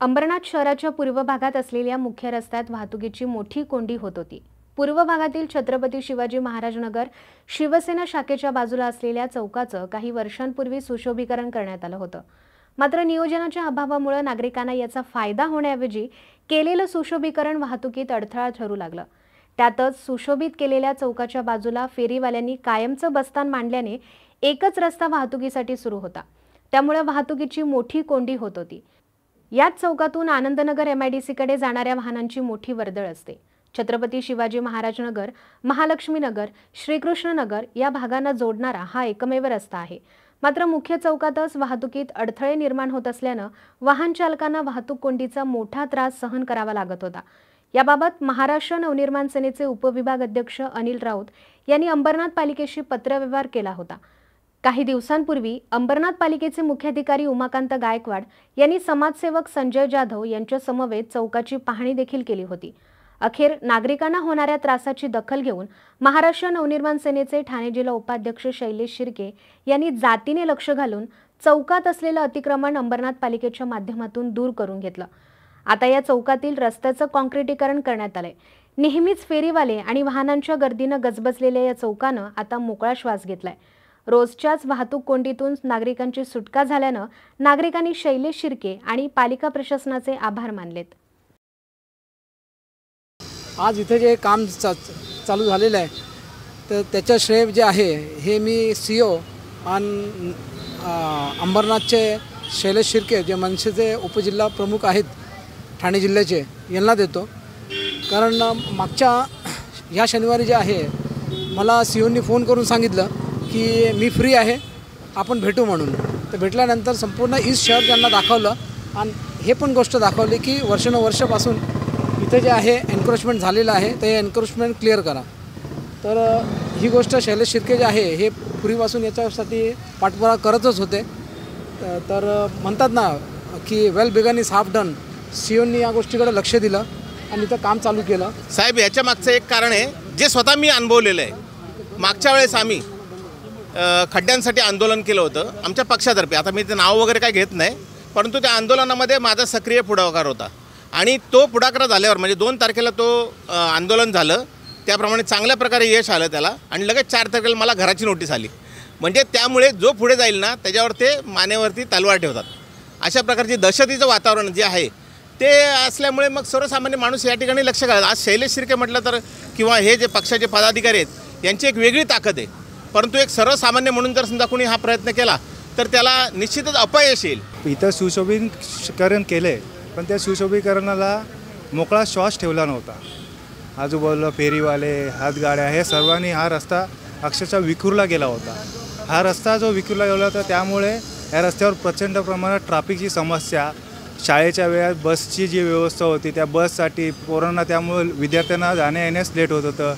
अंबरनाथ शहराच्या पूर्व भागात असलेल्या मुख्य रस्त्यात वाहतुकीची मोठी कोंडी होत होती। पूर्व भागातील छत्रपती शिवाजी महाराज नगर शिवसेना शाखेच्या बाजूला असलेल्या चौकाचं काही वर्षांपूर्वी सुशोभीकरण करण्यात आलं होतं। मात्र नियोजनाच्या अभावामुळे नागरिकांना याचा फायदा होण्याऐवजी केलेलं सुशोभीकरण वाहतुकीत अडथळा ठरू लागलं। त्यातच सुशोभित केलेल्या चौकाच्या बाजूला फेरीवाल्यांनी कायमचं बस्तान मांडल्याने एकच रस्ता वाहतुकीसाठी सुरू होता। त्यामुळे वाहतुकीची मोठी कोंडी होत होती। याच चौकातून आनंदनगर MIDCकडे जाणाऱ्या वाहनांची मोठी वर्दळ असते। छत्रपती शिवाजी महाराज नगर, महालक्ष्मी नगर, श्रीकृष्ण नगर या भागांना जोडणारा हा एकमेव रस्ता आहे। मात्र मुख्य चौकातच वाहतुकीत अडथळे निर्माण होत असल्यानं वाहन चालकांना वाहतूक कोंडीचा मोठा त्रास सहन करावा लागत होता। याबाबत महाराष्ट्र नवनिर्माण सेनेचे उपविभाग अध्यक्ष अनिल राऊत यांनी अंबरनाथ पालिकेशी पत्रव्यवहार केला होता। काही दिवसांपूर्वी अंबरनाथ पालिकेचे मुख्याधिकारी उमाकांत गायकवाड यांनी समाजसेवक संजय जाधव यांच्या समवेत चौकाची पाहणी देखील केली होती। अखेर नागरिकांना होणाऱ्या त्रासाची दखल घेऊन महाराष्ट्र नवनिर्माण सेनेचे ठाणे जिल्हा उपाध्यक्ष शैलेश शिर्के यांनी जातीने लक्ष घालून चौकात असलेलं अतिक्रमण अंबरनाथ पालिकेच्या माध्यमातून दूर करून घेतलं। आता या चौकातील रस्त्याचं काँक्रिटीकरण करण्यात आलंय। नेहमीच फेरीवाले आणि वाहनांच्या गर्दीनं गजबजलेल्या या चौकानं आता मोकळा श्वास घेतलाय। रोजच्याच वाहतूक कोंडीतून नागरिकांची सुटका झाल्यानं नागरिकांनी शैलेश शिर्के आणि पालिका प्रशासनाचे आभार मानलेत। आज इथे जे काम चालू झालेलं आहे तर त्याचं श्रेय जे आहे हे मी CEO आणि अंबरनाथचे शैलेश शिर्के जे मनसेचे उपजिल्हा प्रमुख आहेत ठाणे जिल्ह्याचे यांना देतो। कारण मागच्या ह्या शनिवारी जे आहे मला COनी फोन करून सांगितलं की मी फ्री आहे, आपण भेटू म्हणून। तर भेटल्यानंतर संपूर्ण ईस्ट शहर त्यांना दाखवलं आणि हे पण गोष्ट दाखवली की वर्षानुवर्षापासून इथे जे आहे एन्क्रोचमेंट झालेलं आहे ते एन्क्रोचमेंट क्लिअर करा। तर ही गोष्ट शैलेश शिर्के जे आहे हे पूर्वीपासून याच्यासाठी पाठपुरावा करतच होते। तर म्हणतात ना की well begun is half done. COनी या गोष्टीकडे लक्ष दिलं आणि इथं काम चालू केलं। साहेब, याच्या मागचं एक कारण आहे जे स्वतः मी अनुभवलेलं आहे। मागच्या वेळेस आम्ही खड्ड्यांसाठी आंदोलन केलं होतं आमच्या पक्षातर्फे। आता मी ते नाव वगैरे काय घेत नाही, परंतु त्या आंदोलनामध्ये माझा सक्रिय पुढाकार होता आणि तो पुढाकार झाल्यावर म्हणजे 2 तारखेला तो आंदोलन झालं, त्याप्रमाणे चांगल्या प्रकारे यश आलं त्याला आणि लगेच 4 तारखेला मला घराची नोटीस आली। म्हणजे त्यामुळे जो पुढे जाईल ना त्याच्यावर ते मानेवरती तलवार ठेवतात। अशा प्रकारची दहशतीचं वातावरण जे आहे ते असल्यामुळे मग सर्वसामान्य माणूस या ठिकाणी लक्ष घालतात। आज शैलेश शिर्के म्हटलं तर किंवा हे जे पक्षाचे पदाधिकारी आहेत यांची एक वेगळी ताकद आहे, परंतु एक सर्वसामान्य म्हणून जर समजा कोणी हा प्रयत्न केला तर त्याला निश्चितच अपयश येईल। इथं सुशोभीकरण केले पण त्या सुशोभीकरणाला मोकळा श्वास ठेवला नव्हता। आजूबाजूला फेरीवाले, हातगाड्या हे सर्वांनी हा रस्ता अक्षरशः विखुरला गेला होता। हा रस्ता जो विखुरला गेला होता त्यामुळे या रस्त्यावर प्रचंड प्रमाणात ट्रॅफिकची समस्या, शाळेच्या वेळात बसची जी व्यवस्था होती त्या बससाठी पोरांना त्यामुळे विद्यार्थ्यांना जाण्या येण्यास लेट होत होतं।